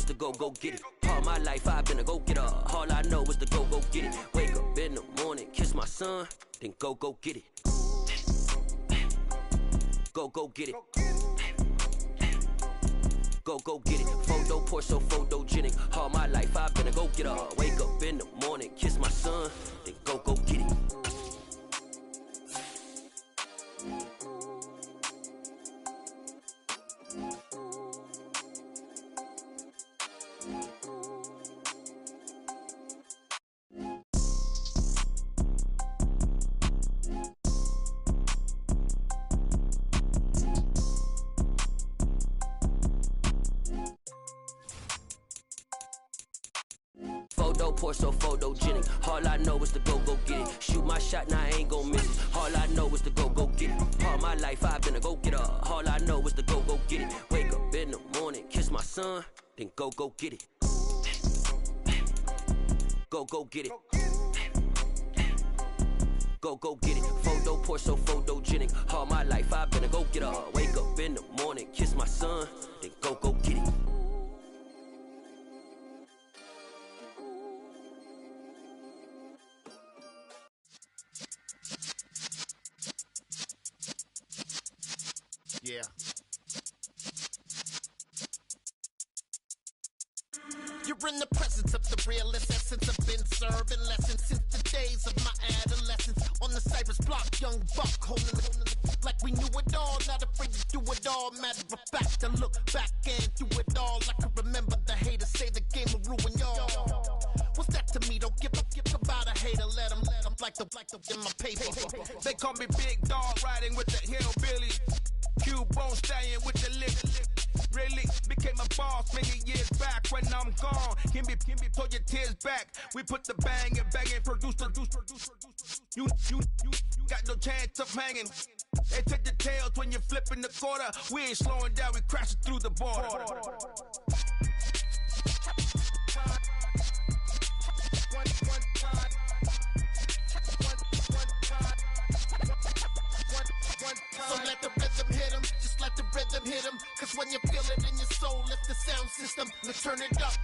is to go get it. All my life I've been a go-getter. All I know is to go get it. Wake up in the morning, kiss my son, then go get it. Go get it. Go get it. Photo poor, so photogenic. All my life I've been a go-getter. Wake up in the morning, kiss my son, then go get it. Photo poor, so photogenic. All I know is to go get it. Shoot my shot, now I ain't gon' miss it. All I know is to go get it. All my life I've been a go-getter. All I know is to go get it. Wake up in the morning, kiss my son, then go get it. Go get it. Go get it. Photo poor, so photogenic. All my life I've been a go-getter. Wake up in the morning, kiss my son, then go get it. Yeah. You're in the presence of the realest essence. I've been serving lessons since the days of my adolescence. On the Cypress block, young buck holding it like we knew it all. Not afraid to do it all. Matter of fact, to look back and do it all. I can remember the haters say the game will ruin y'all. What's that to me? Don't give about a hater. Let them like the in my paper. They call me Big Dog, riding with the hillbilly. Cubone staying with the lip. Really became a boss many years back. When I'm gone, can be pull your tears back. We put the bang and produce. You got no chance of hanging. They take the tails when you're flipping the quarter. We ain't slowing down, we crashing through the border. So let the rhythm hit him, just let the rhythm hit him. Cause when you feel it in your soul, lift the sound system. Let's turn it up,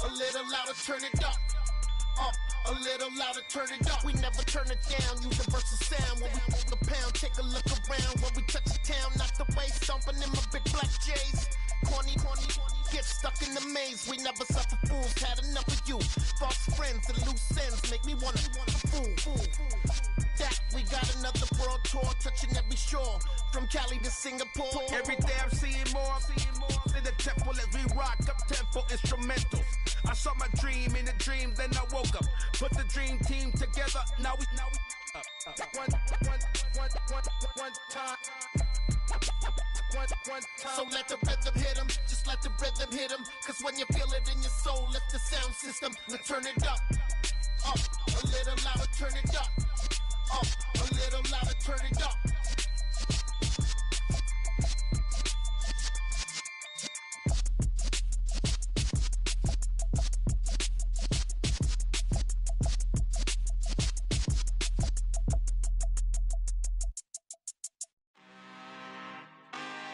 a little louder, turn it up, a little louder, turn it up. We never turn it down, universal sound. When we move the pound, take a look around. When we touch the town, knock the way, stomping in my big black J's. Corny, get stuck in the maze. We never suffer fools, had enough of you. False friends and loose ends make me wanna fool. That we got another world tour, touching every shore, from Cali to Singapore. Every day I'm seeing more in the temple as we rock up tempo instrumentals. I saw my dream in a dream, then I woke up. Put the dream team together, now we one time. So let the rhythm hit him, just let the rhythm hit him. Cause when you feel it in your soul, lift the sound system. Let's turn it up, a little louder, turn it up, a little louder, turn it up.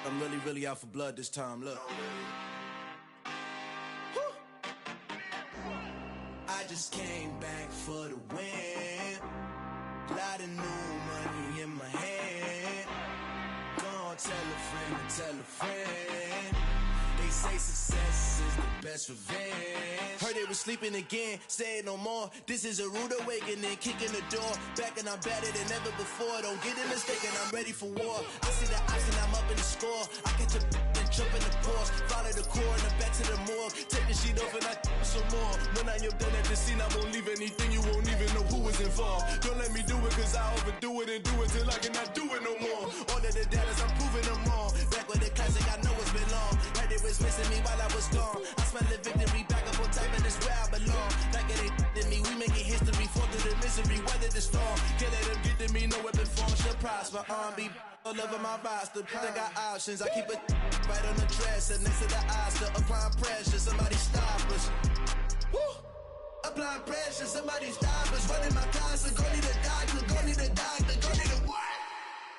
I'm really out for blood this time, look. I just came back for the win. Lot of new money in my hand. Gonna tell a friend to tell a friend. They say success is the best revenge. Heard they was sleeping again, say it no more. This is a rude awakening, kicking the door. Back and I'm better than ever before. Don't get it mistaken, I'm ready for war. I see the option, I'm up in the score. I catch a and jump in the course. Follow the core and the back to the morgue. Take the sheet off and I some more. When I am done at the scene, I won't leave anything. You won't even know who was involved. Don't let me do it cause I overdo it and do it till I cannot do it no more. All of the data, I'm proving them wrong. Back with the classic, I know it's been long. Heard it was missing me while I was gone. I smell the victory back up on top and it's where I belong. Like it ain't to me, we making history. Fall through the misery, weather the storm. Can't let them get to me, no weapon form shall prosper. Be all over my roster, I got options. I keep it right on the dresser, next to the Oscar. Applying pressure, somebody stop us. Woo! Applying pressure, somebody stop us. Running my closet, go need a doctor, go need a doctor, go need a what?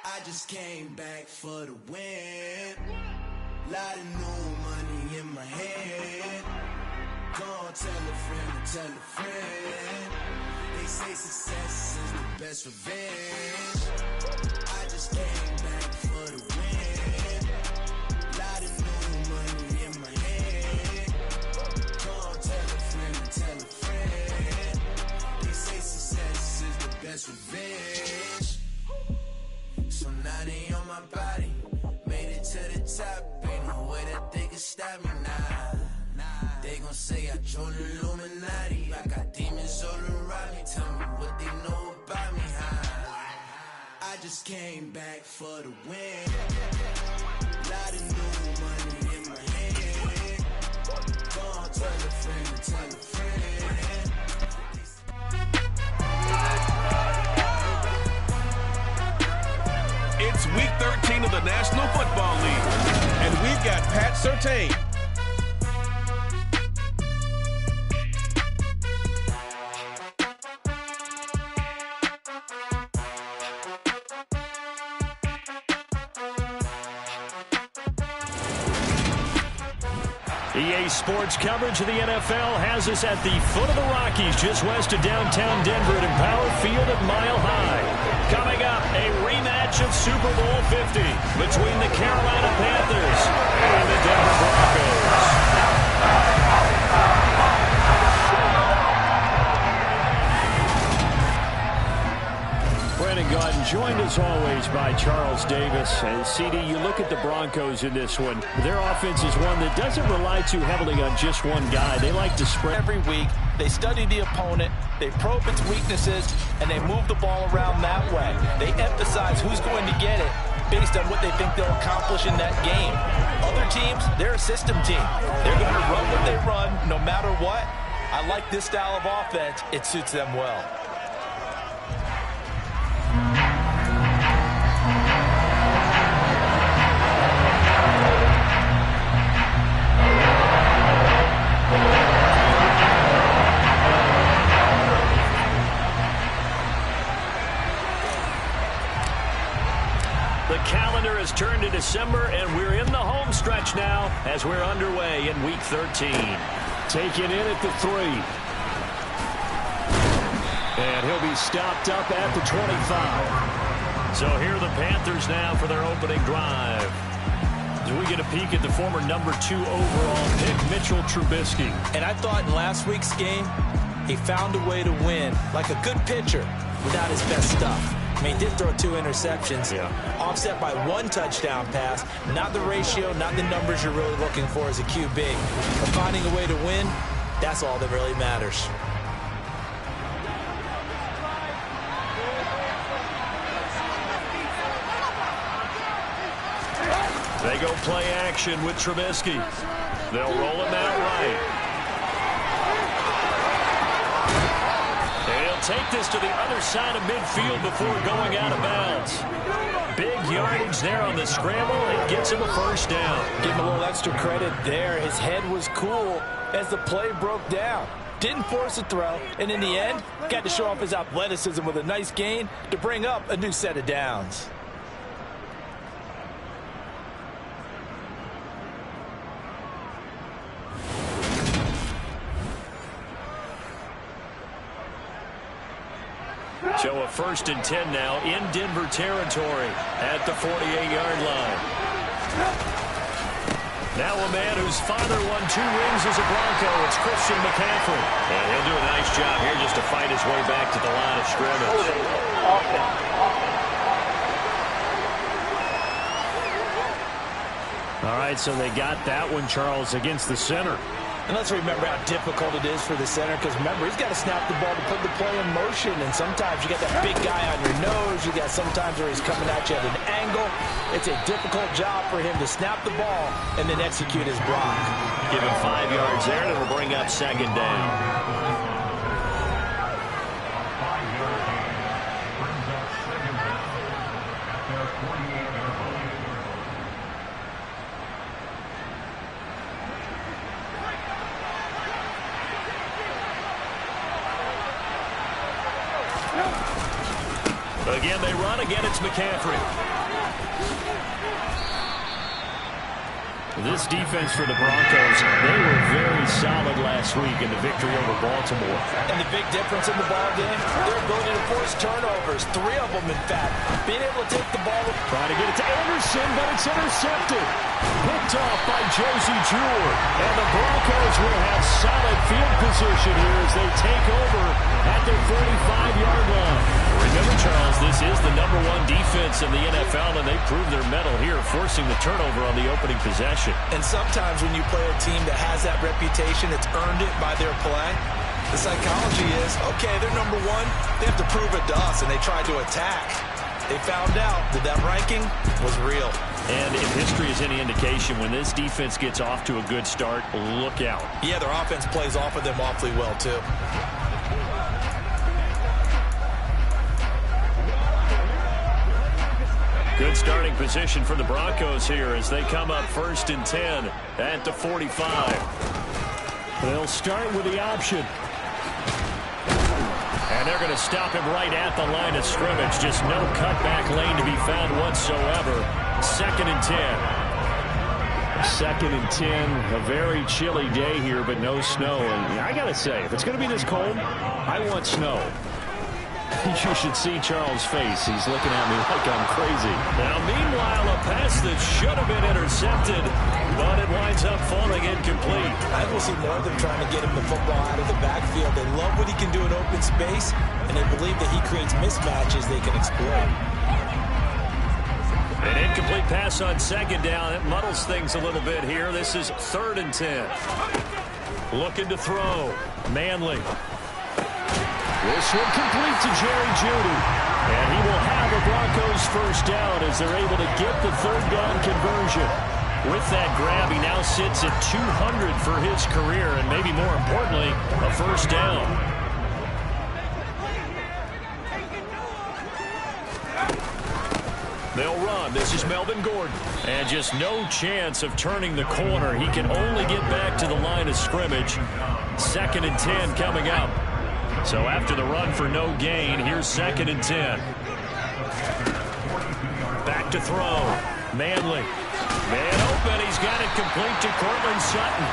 I just came back for the win. Lot of new money in my hand. tell a friend. They say success is the best revenge. I just came back for the win. Lot of new money in my hand. Go tell a friend and tell a friend. They say success is the best revenge. So now they on my body. Made it to the top. Ain't no way that they can stop me now. They gon' say I joined the Illuminati. I got demons all around me. Tell me what they know about me, huh? I just came back for the win. Lot of new money in my hand. Go on, tell a friend and tell a friend. It's week 13 of the National Football League, and we've got Pat Surtain. EA Sports coverage of the NFL has us at the foot of the Rockies, just west of downtown Denver at Empower Field at Mile High. Coming up, a rematch of Super Bowl 50 between the Carolina Panthers and the Denver Broncos. Brandon Gaudin joined as always by Charles Davis. And CD, you look at the Broncos in this one. Their offense is one that doesn't rely too heavily on just one guy. They like to spread. Every week, they study the opponent, they probe its weaknesses, and they move the ball around that way. They emphasize who's going to get it based on what they think they'll accomplish in that game. Other teams, they're a system team. They're going to run what they run no matter what. I like this style of offense. It suits them well. The calendar has turned to December, and we're in the home stretch now as we're underway in Week 13. Taken in at the 3. And he'll be stopped up at the 25. So here are the Panthers now for their opening drive. As we get a peek at the former number 2 overall pick, Mitchell Trubisky. And I thought in last week's game, he found a way to win, like a good pitcher, without his best stuff. I mean, he did throw 2 interceptions, offset by 1 touchdown pass. Not the ratio, not the numbers you're really looking for as a QB. But finding a way to win, that's all that really matters. They go play action with Trubisky. They'll roll him out right. And he'll take this to the other side of midfield before going out of bounds. Big yardage there on the scramble. It gets him a first down. Give him a little extra credit there. His head was cool as the play broke down. Didn't force a throw, and in the end, got to show off his athleticism with a nice gain to bring up a new set of downs. So a 1st and 10 now in Denver territory at the 48-yard line. Now a man whose father won 2 rings as a Bronco. It's Christian McCaffrey. And he'll do a nice job here just to fight his way back to the line of scrimmage. All right, so they got that one, Charles, against the center. And let's remember how difficult it is for the center, because remember, he's got to snap the ball to put the play in motion, and sometimes you got that big guy on your nose. You got sometimes where he's coming at you at an angle. It's a difficult job for him to snap the ball and then execute his block. Give him 5 yards there, and it'll bring up 2nd down. Again, they run. Again, it's McCaffrey. This defense for the Broncos, they were very solid last last week in the victory over Baltimore. And the big difference in the ball game, their ability to force turnovers, 3 of them in fact. Being able to take the ball. Trying to get it to Anderson, but it's intercepted. Picked off by Josie Jewell. And the Broncos will have solid field position here as they take over at their 45-yard line. Remember, Charles, this is the #1 defense in the NFL, and they proved their mettle here, forcing the turnover on the opening possession. And sometimes when you play a team that has that reputation, it's earned it by their play. The psychology is, okay, they're #1. They have to prove it to us, and they tried to attack. They found out that that ranking was real. And if history is any indication, when this defense gets off to a good start, look out. Yeah, their offense plays off of them awfully well, too. Good starting position for the Broncos here as they come up 1st and 10 at the 45. They'll start with the option. And they're going to stop him right at the line of scrimmage. Just no cutback lane to be found whatsoever. 2nd and 10. 2nd and 10. A very chilly day here, but no snow. And I got to say, if it's going to be this cold, I want snow. You should see Charles' face. He's looking at me like I'm crazy. Now, meanwhile, a pass that should have been intercepted, but it winds up falling incomplete. I will see more of them trying to get him the football out of the backfield. They love what he can do in open space, and they believe that he creates mismatches they can exploit. An incomplete pass on 2nd down. It muddles things a little bit here. This is 3rd and 10. Looking to throw. Manley. This one complete to Jerry Jeudy. And he will have a Broncos 1st down as they're able to get the 3rd down conversion. With that grab, he now sits at 200 for his career, and maybe more importantly, a 1st down. They'll run. This is Melvin Gordon. And just no chance of turning the corner. He can only get back to the line of scrimmage. 2nd and 10 coming up. So after the run for no gain, here's 2nd and 10. Back to throw. Manley. Man open. He's got it complete to Cortland Sutton.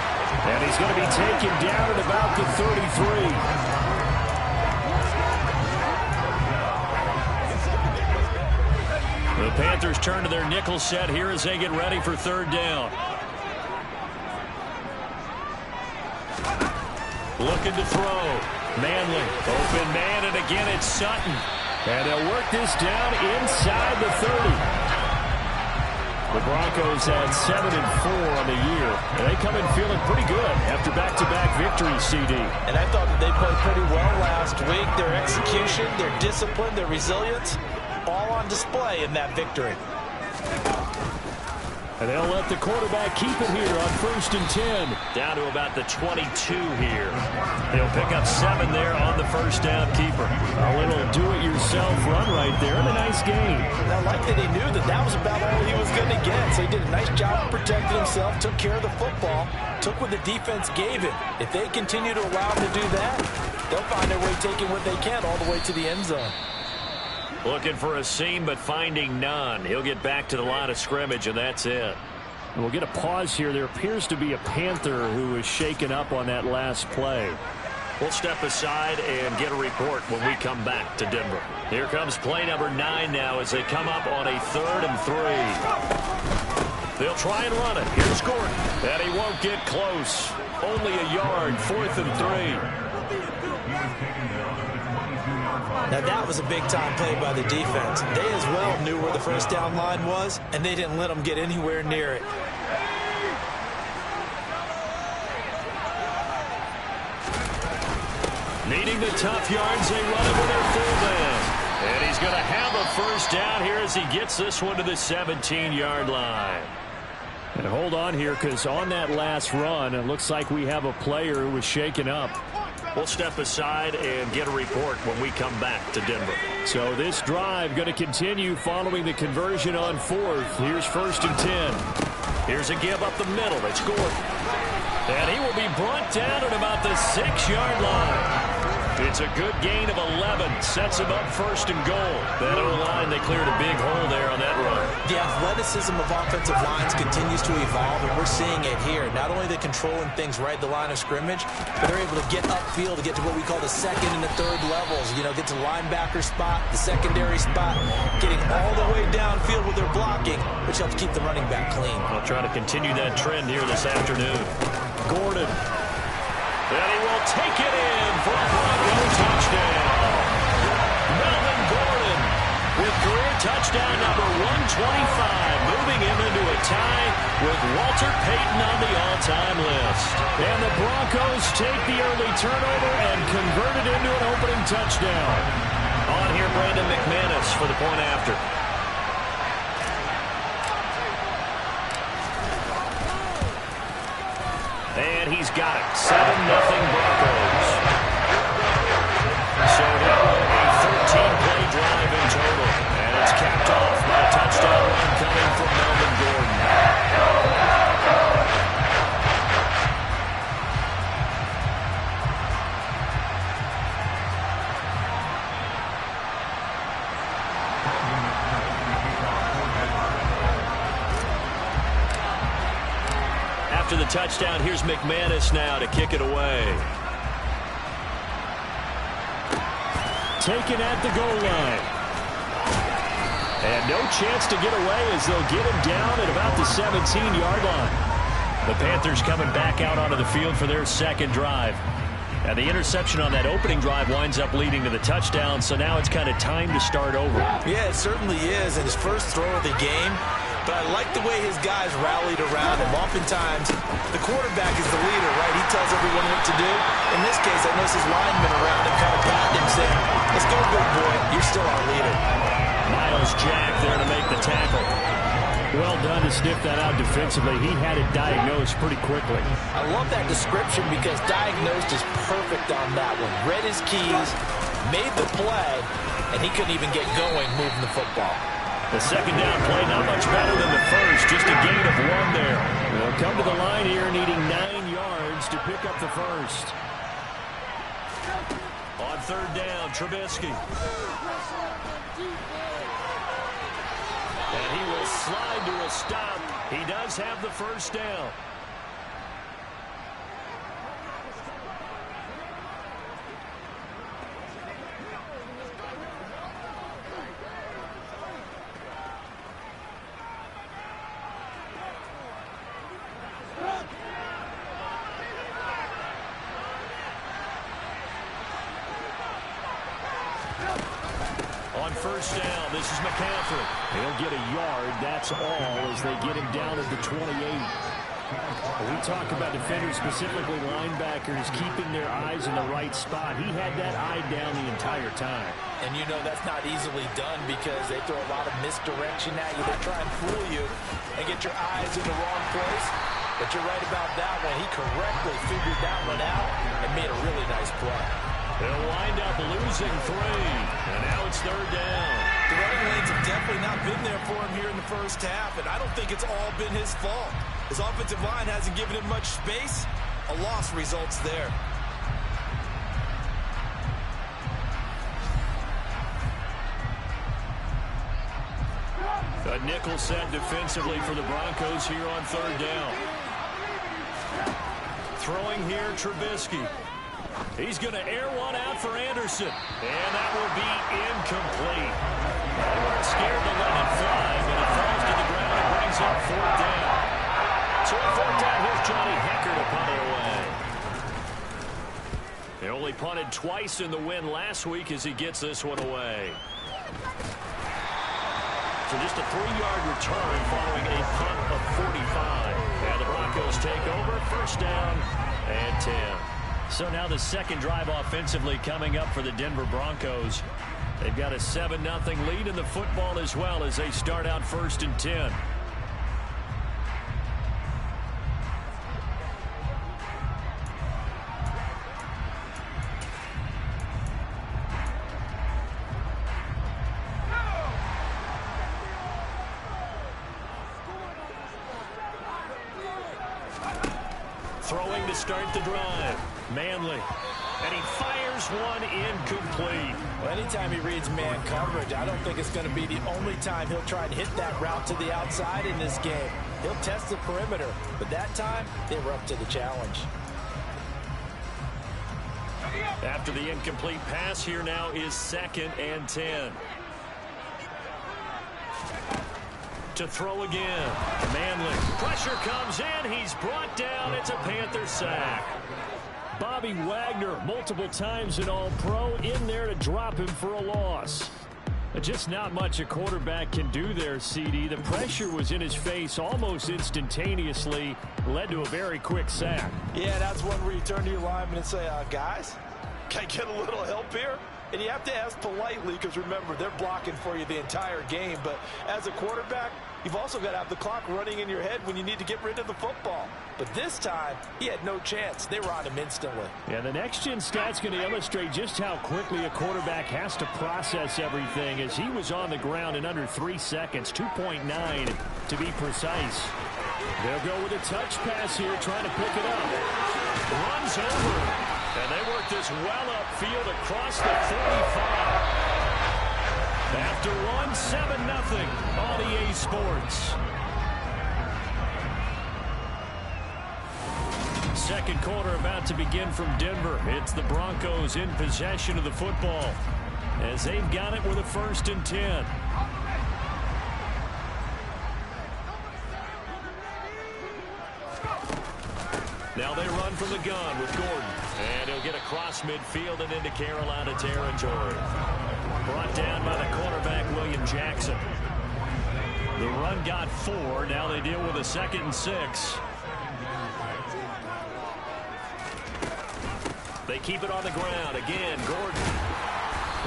And he's going to be taken down at about the 33. The Panthers turn to their nickel set here as they get ready for 3rd down. Looking to throw. Manley, open man, and again it's Sutton. And they'll work this down inside the 30. The Broncos had 7-4 on the year. And they come in feeling pretty good after back-to-back victories, CD. And I thought that they played pretty well last week. Their execution, their discipline, their resilience, all on display in that victory. And they'll let the quarterback keep it here on 1st and 10. Down to about the 22 here. They'll pick up 7 there on the 1st down keeper. A little do-it-yourself run right there and a nice game. And I like that he knew that that was about all he was going to get. So he did a nice job of protecting himself, took care of the football, took what the defense gave him. If they continue to allow him to do that, they'll find their way taking what they can all the way to the end zone. Looking for a seam, but finding none. He'll get back to the line of scrimmage, and that's it. We'll get a pause here. There appears to be a Panther who was shaken up on that last play. We'll step aside and get a report when we come back to Denver. Here comes play number 9 now as they come up on a 3rd and 3. They'll try and run it. Here's Gordon. And he won't get close. Only a yard, 4th and 3. Now that was a big-time play by the defense. They as well knew where the 1st down line was, and they didn't let them get anywhere near it. Needing the tough yards, they run it with their fullback. And he's going to have a 1st down here as he gets this one to the 17-yard line. And hold on here, because on that last run, it looks like we have a player who was shaken up. We'll step aside and get a report when we come back to Denver. So this drive going to continue following the conversion on 4th. Here's 1st and 10. Here's a give up the middle. It's Gordon. And he will be brought down at about the 6-yard line. It's a good gain of 11. Sets him up first and goal. That O-line, they cleared a big hole there on that run. The athleticism of offensive lines continues to evolve, and we're seeing it here. Not only are they controlling things right at the line of scrimmage, but they're able to get upfield to get to what we call the second and the third levels. You know, get to the linebacker spot, the secondary spot, getting all the way downfield with their blocking, which helps keep the running back clean. I'll try to continue that trend here this afternoon. Gordon. And he will take it in for a Bronco touchdown. Melvin Gordon with career touchdown number 125, moving him into a tie with Walter Payton on the all-time list. And the Broncos take the early turnover and convert it into an opening touchdown. On here, Brandon McManus for the point after. And he's got it. 7-0 Broncos. So now a 13-play drive in total. And it's capped off by a touchdown run coming from Melvin Gordon. After the touchdown, here's McManus now to kick it away. Taken at the goal line. And no chance to get away as they'll get him down at about the 17-yard line. The Panthers coming back out onto the field for their second drive. And the interception on that opening drive winds up leading to the touchdown, so now it's kind of time to start over. Yeah, it certainly is, and his first throw of the game. But I like the way his guys rallied around him. Oftentimes, the quarterback is the leader, right? He tells everyone what to do. In this case, I noticed his linemen around him kind of patting him, saying, "Let's go, big boy. You're still our leader." Miles Jack there to make the tackle. Well done to sniff that out defensively. He had it diagnosed pretty quickly. I love that description because diagnosed is perfect on that one. Read his keys, made the play, and he couldn't even get going moving the football. The second down play not much better than the first. Just a gain of 1 there. They'll come to the line here needing 9 yards to pick up the first. On third down, Trubisky. And he will slide to a stop. He does have the first down. On first down, this is McCaffrey. He'll get a yard, that's all, as they get him down at the 28. We talk about defenders, specifically linebackers, keeping their eyes in the right spot. He had that eye down the entire time. And you know that's not easily done because they throw a lot of misdirection at you. They try and fool you and get your eyes in the wrong place. But you're right about that one. He correctly figured that one out and made a really nice play. They'll wind up losing 3. And now it's third down. The running lanes have definitely not been there for him here in the first half, and I don't think it's all been his fault. His offensive line hasn't given him much space. A loss results there. A nickel set defensively for the Broncos here on third down. Throwing here, Trubisky. He's going to air one out for Anderson. And that will be incomplete. They weren't scared to let it fly, but it falls to the ground and brings up fourth down. So on fourth down, here's Johnny Hecker to punt it away. They only punted twice in the win last week as he gets this one away. So just a 3-yard return following a punt of 45. And the Broncos take over, first down and 10. So now the second drive offensively coming up for the Denver Broncos. They've got a 7-0 lead in the football as well as they start out first and 10. Throwing to start the drive. Manley. And he fires one incomplete. Well, anytime he reads man coverage, I don't think it's going to be the only time he'll try and hit that route to the outside in this game. He'll test the perimeter, but that time, they were up to the challenge. After the incomplete pass, here now is 2nd and 10. To throw again. Manley. Pressure comes in. He's brought down. It's a Panther sack. Bobby Wagner, multiple times an All-Pro, in there to drop him for a loss. Just not much a quarterback can do there, CD. The pressure was in his face almost instantaneously, led to a very quick sack. Yeah, that's one where you turn to your lineman and say, guys, can I get a little help here? And you have to ask politely because, remember, they're blocking for you the entire game. But as a quarterback, you've also got to have the clock running in your head when you need to get rid of the football. But this time, he had no chance. They were on him instantly. Yeah, the next-gen stat's going to illustrate just how quickly a quarterback has to process everything, as he was on the ground in under 3 seconds, 2.9 to be precise. They'll go with a touch pass here, trying to pick it up. Runs over. And they work this well upfield across the 45. After one, 7-0 on EA Sports. Second quarter about to begin from Denver. It's the Broncos in possession of the football as they've got it with a 1st and 10. Now they run from the gun with Gordon. And he'll get across midfield and into Carolina territory. Brought down by the quarterback, William Jackson. The run got 4. Now they deal with a 2nd and 6. They keep it on the ground. Again, Gordon.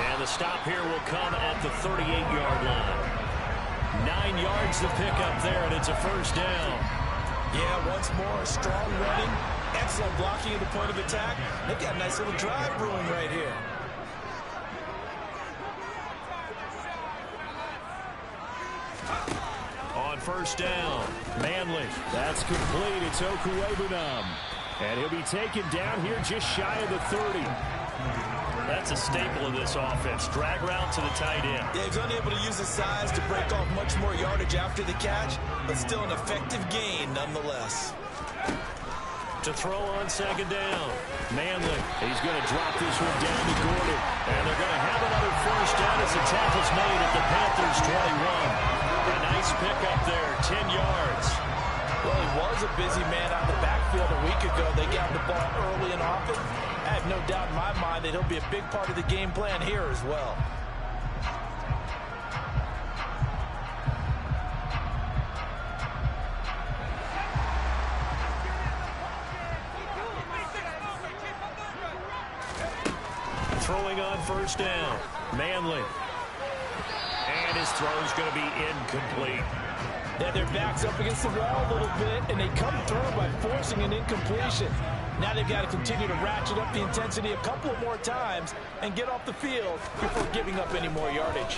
And the stop here will come at the 38-yard line. 9 yards to pick up there, and it's a 1st down. Yeah, once more, strong running, excellent blocking at the point of attack. They've got a nice little drive brewing right here. On 1st down, Manley. That's complete. It's Okuwebunam. And he'll be taken down here just shy of the 30. That's a staple of this offense. Drag route to the tight end. Yeah, he's unable to use his size to break off much more yardage after the catch, but still an effective gain nonetheless. To throw on 2nd down, Manley. He's going to drop this one down to Gordon. And they're going to have another 1st down as the tackle's made at the Panthers' 21. A nice pickup there, 10 yards. Well, he was a busy man out of the backfield a week ago. They got the ball early and often. I have no doubt in my mind that he'll be a big part of the game plan here as well. Throwing on 1st down, Manley. And his throw's going to be incomplete. Yeah, their back's up against the wall a little bit, and they come through by forcing an incompletion. Now they've got to continue to ratchet up the intensity a couple of more times and get off the field before giving up any more yardage.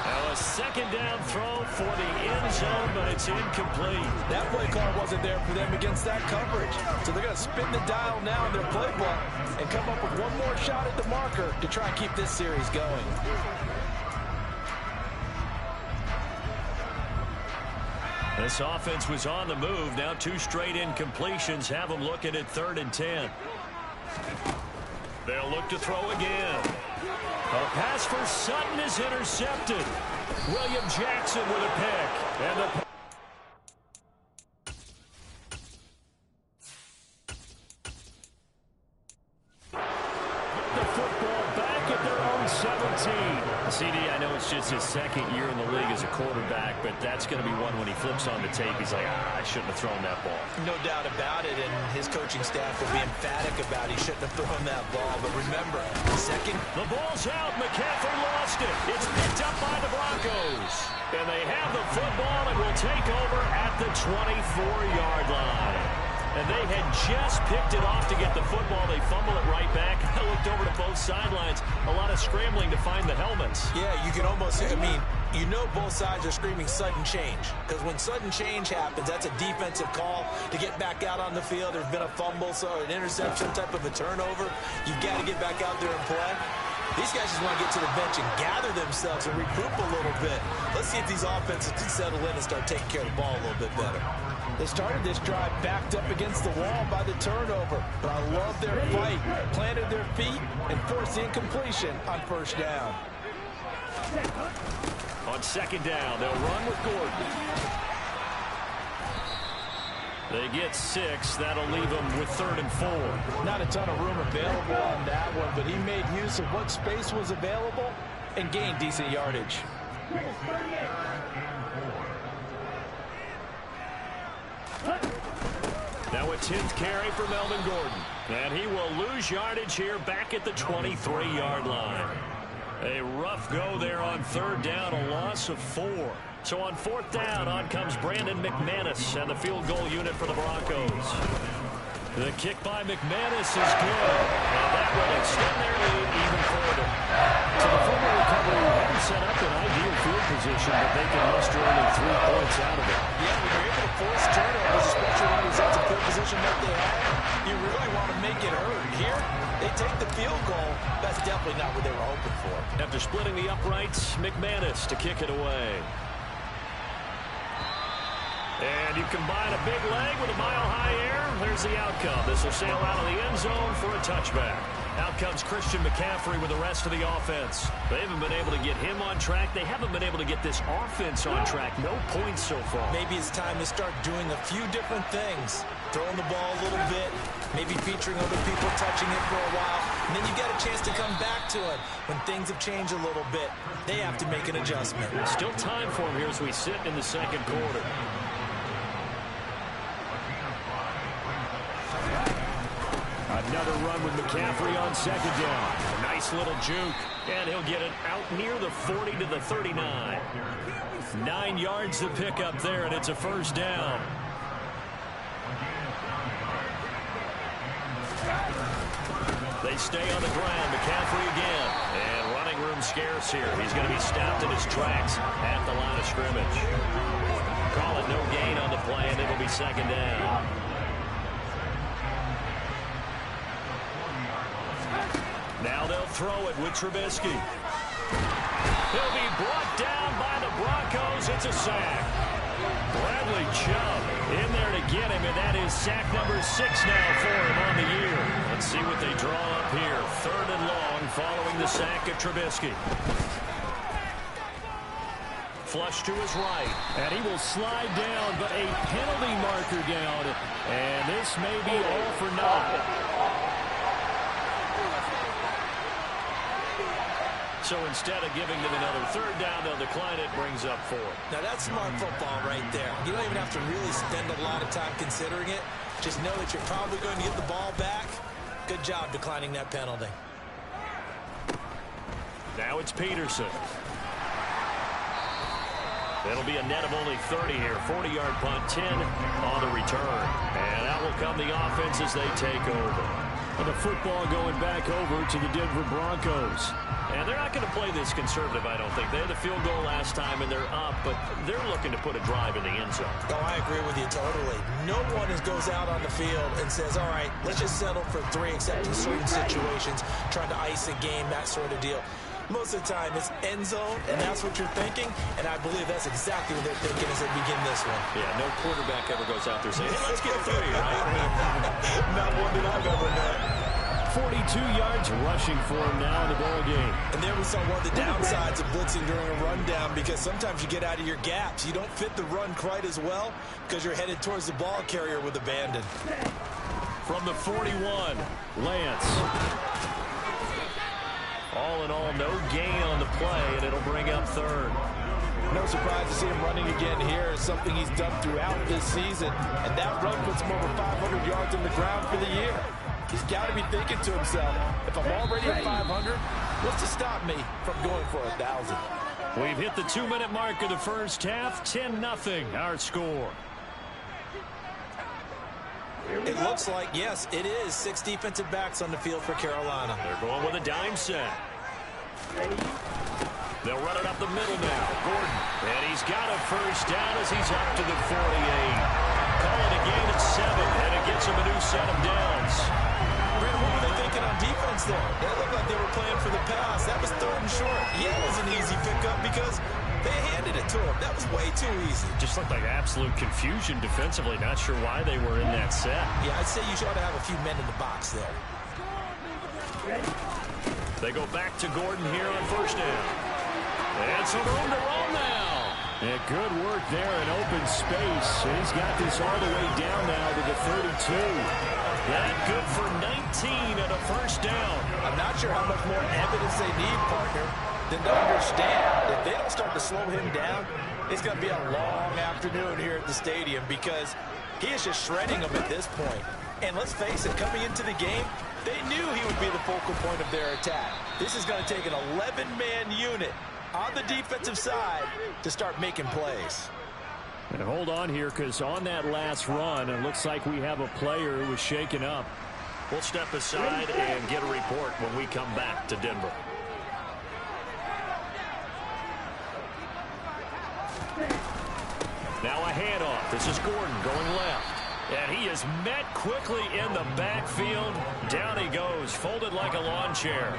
Now a 2nd down throw for the end zone, but it's incomplete. That play call wasn't there for them against that coverage. So they're going to spin the dial now in their playbook and come up with one more shot at the marker to try and keep this series going. This offense was on the move. Now 2 straight incompletions have them looking at 3rd and 10. They'll look to throw again. A pass for Sutton is intercepted. William Jackson with a pick. And the football back at their own 17. CD, I know it's just his 2nd year in the league as a quarterback, but that's going to be one when he flips on the tape. He's like, I shouldn't have thrown that ball. No doubt about it, and his coaching staff will be emphatic about he shouldn't have thrown that ball. But remember, the ball's out. McCaffrey lost it. It's picked up by the Broncos. And they have the football and will take over at the 24-yard line. And they had just picked it off to get the football. They fumble it right back. I looked over to both sidelines. A lot of scrambling to find the helmets. Yeah, you can almost, I mean, you know both sides are screaming sudden change. Because when sudden change happens, that's a defensive call to get back out on the field. There's been a fumble, so an interception, type of a turnover. You've got to get back out there and play. These guys just want to get to the bench and gather themselves and regroup a little bit. Let's see if these offenses can settle in and start taking care of the ball a little bit better. They started this drive backed up against the wall by the turnover, but I love their fight. Planted their feet and forced the incompletion on first down. On second down, they'll run with Gordon. They get 6. That'll leave them with 3rd and 4. Not a ton of room available on that one, but he made use of what space was available and gained decent yardage. Now a 10th carry for Melvin Gordon. And he will lose yardage here back at the 23-yard line. A rough go there on 3rd down, a loss of 4. So on 4th down, on comes Brandon McManus and the field goal unit for the Broncos. The kick by McManus is good, and that will extend their lead even further. So the fumble recovery hadn't set up an ideal field position, but they can muster only 3 points out of it. Yeah, when you're able to force turnovers, especially when it's such a good position that they have, you really want to make it hurt. Here, they take the field goal. That's definitely not what they were hoping for. After splitting the uprights, McManus to kick it away. And you combine a big leg with a mile-high air. There's the outcome. This will sail out of the end zone for a touchback. Out comes Christian McCaffrey with the rest of the offense. They haven't been able to get him on track. They haven't been able to get this offense on track. No points so far. Maybe it's time to start doing a few different things. Throwing the ball a little bit, maybe featuring other people touching it for a while, and then you've got a chance to come back to it when things have changed a little bit. They have to make an adjustment. Still time for him here as we sit in the second quarter. Another run with McCaffrey on second down. A nice little juke. And he'll get it out near the 40 to the 39. 9 yards to pick up there, and it's a first down. They stay on the ground. McCaffrey again. And running room scarce here. He's going to be stopped in his tracks at the line of scrimmage. Call it no gain on the play, and it'll be second down. Now they'll throw it with Trubisky. He'll be brought down by the Broncos. It's a sack. Bradley Chubb in there to get him, and that is sack number 6 now for him on the year. Let's see what they draw up here. 3rd and long following the sack of Trubisky. Flush to his right, and he will slide down, but a penalty marker down, and this may be all for naught. So instead of giving them another 3rd down, they'll decline it, brings up 4. Now that's smart football right there. You don't even have to really spend a lot of time considering it. Just know that you're probably going to get the ball back. Good job declining that penalty. Now it's Peterson. It'll be a net of only 30 here. 40-yard punt, 10 on the return. And out will come the offense as they take over. And the football going back over to the Denver Broncos. And they're not going to play this conservative, I don't think. They had the field goal last time, and they're up, but they're looking to put a drive in the end zone. Oh, I agree with you totally. No one goes out on the field and says, all right, let's just settle for 3, except in certain situations, trying to ice a game, that sort of deal. Most of the time, it's end zone, and that's what you're thinking, and I believe that's exactly what they're thinking as they begin this one. Yeah, no quarterback ever goes out there saying, hey, let's get 3, right? Not one that I've ever met. 42 yards rushing for him now in the ball game. And there we saw one of the downsides of blitzing during a rundown, because sometimes you get out of your gaps. You don't fit the run quite as well because you're headed towards the ball carrier with abandon. From the 41, Lance. All in all, no gain on the play, and it'll bring up 3rd. No surprise to see him running again here. It's something he's done throughout this season. And that run puts him over 500 yards on the ground for the year. He's got to be thinking to himself, if I'm already at 500, what's to stop me from going for 1,000? We've hit the 2-minute mark of the first half. 10-0 our score. It looks like, yes, it is 6 defensive backs on the field for Carolina. They're going with a dime set. They'll run it up the middle now. Gordon. And he's got a first down as he's up to the 48. Call it a gain at 7, and it gets him a new set of downs. Brandon, what were they thinking on defense there? They looked like they were playing for the pass. That was 3rd and short. Yeah, it was an easy pickup because they handed it to him. That was way too easy. Just looked like absolute confusion defensively. Not sure why they were in that set. Yeah, I'd say you ought to have a few men in the box there. They go back to Gordon here on first down. And some room to roll now. And good work there in open space. And he's got this all the way down now to the 32. That good for 19 and a first down. I'm not sure how much more evidence they need, partner, than to understand if they don't start to slow him down, it's going to be a long afternoon here at the stadium because he is just shredding them at this point. And let's face it, coming into the game, they knew he would be the focal point of their attack. This is going to take an 11-man unit on the defensive side to start making plays. And hold on here, because on that last run, it looks like we have a player who was shaken up. We'll step aside and get a report when we come back to Denver. Now a handoff. This is Gordon going left. And he is met quickly in the backfield. Down he goes, folded like a lawn chair.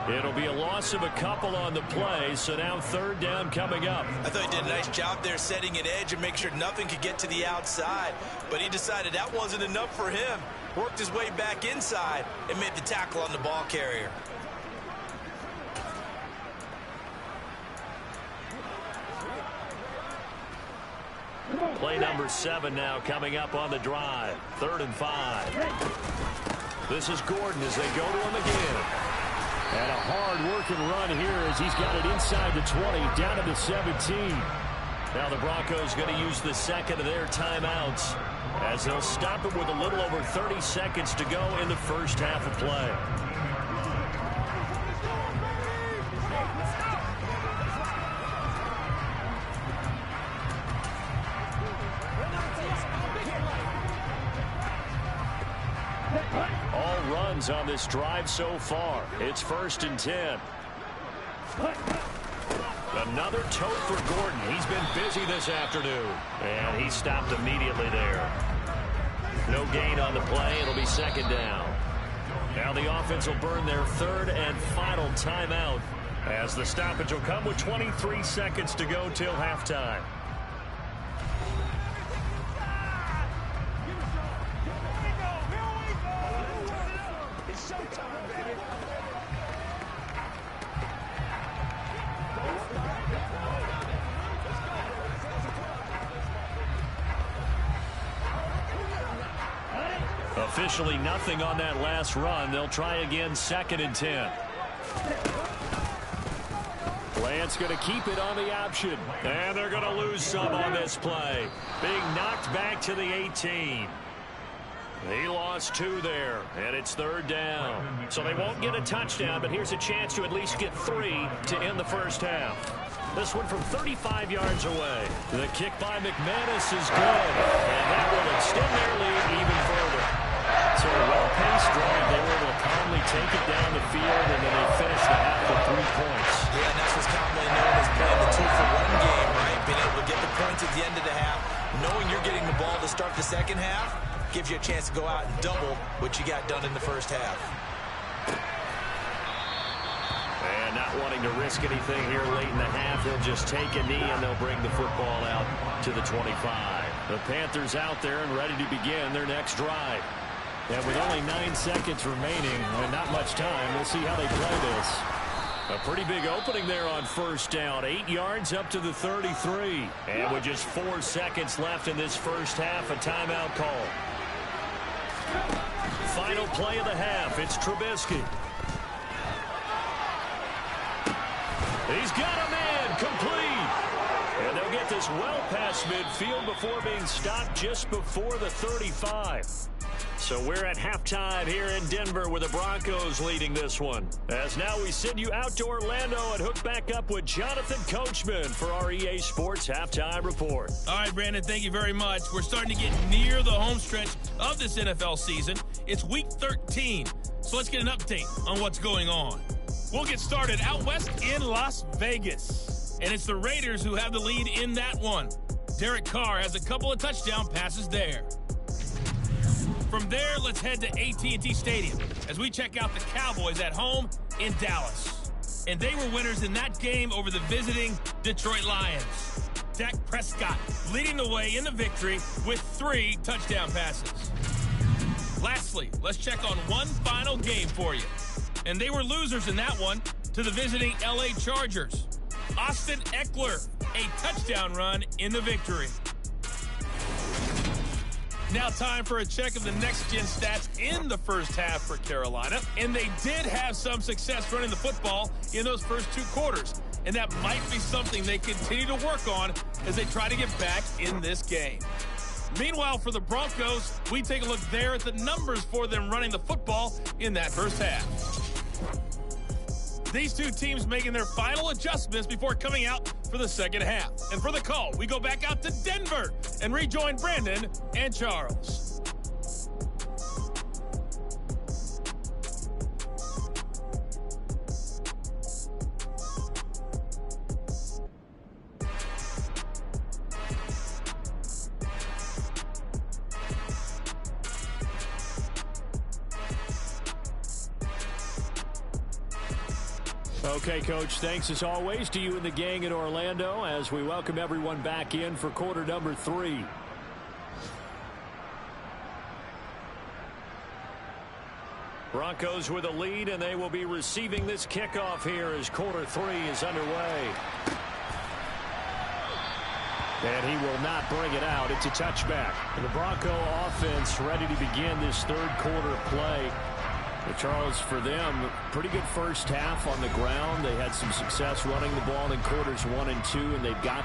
It'll be a loss of a couple on the play, so now 3rd down coming up. I thought he did a nice job there setting an edge and make sure nothing could get to the outside. But he decided that wasn't enough for him. Worked his way back inside and made the tackle on the ball carrier. Play number 7 now coming up on the drive. 3rd and 5. This is Gordon as they go to him again. And a hard-working run here as he's got it inside the 20, down to the 17. Now the Broncos going to use the second of their timeouts as they'll stop it with a little over 30 seconds to go in the first half of play. All runs on this drive so far. It's 1st and 10. Another tote for Gordon. He's been busy this afternoon. And he stopped immediately there. No gain on the play. It'll be 2nd down. Now the offense will burn their 3rd and final timeout as the stoppage will come with 23 seconds to go till halftime. Officially nothing on that last run. They'll try again 2nd and 10. Lance going to keep it on the option. And they're going to lose some on this play. Being knocked back to the 18. He lost 2 there, and it's 3rd down. So they won't get a touchdown, but here's a chance to at least get 3 to end the first half. This one from 35 yards away. The kick by McManus is good, and that will extend their lead even further. So a well-paced drive. They were able to calmly take it down the field, and then they finished the half with 3 points. Yeah, and that's what's commonly known as playing the 2-for-1 game, right? Being able to get the points at the end of the half, knowing you're getting the ball to start the second half, gives you a chance to go out and double what you got done in the first half. And not wanting to risk anything here late in the half, they'll just take a knee and they'll bring the football out to the 25. The Panthers out there and ready to begin their next drive. And with only 9 seconds remaining and not much time, we'll see how they play this. A pretty big opening there on first down. 8 yards up to the 33. And with just 4 seconds left in this first half, a timeout call. Final play of the half. It's Trubisky. He's got a man complete. And they'll get this well past midfield before being stopped just before the 35. So we're at halftime here in Denver with the Broncos leading this one. As now we send you out to Orlando and hook back up with Jonathan Coachman for our EA Sports Halftime Report. All right, Brandon, thank you very much. We're starting to get near the home stretch of this NFL season. It's Week 13, so let's get an update on what's going on. We'll get started out west in Las Vegas, and it's the Raiders who have the lead in that one. Derek Carr has a couple of touchdown passes there. From there, let's head to AT&T Stadium as we check out the Cowboys at home in Dallas. And they were winners in that game over the visiting Detroit Lions. Dak Prescott leading the way in the victory with 3 touchdown passes. Lastly, let's check on one final game for you. And they were losers in that one to the visiting LA Chargers. Austin Eckler, a touchdown run in the victory. Now time for a check of the next-gen stats in the first half for Carolina. And they did have some success running the football in those first 2 quarters. And that might be something they continue to work on as they try to get back in this game. Meanwhile, for the Broncos, we take a look there at the numbers for them running the football in that first half. These 2 teams making their final adjustments before coming out for the second half. And for the call, we go back out to Denver and rejoin Brandon and Charles. Okay, Coach, thanks as always to you and the gang in Orlando as we welcome everyone back in for quarter number 3. Broncos with a lead, and they will be receiving this kickoff here as quarter 3 is underway. And he will not bring it out. It's a touchback. And the Bronco offense ready to begin this third quarter play. Well, Charles, for them, pretty good first half on the ground. They had some success running the ball in quarters 1 and 2, and they've got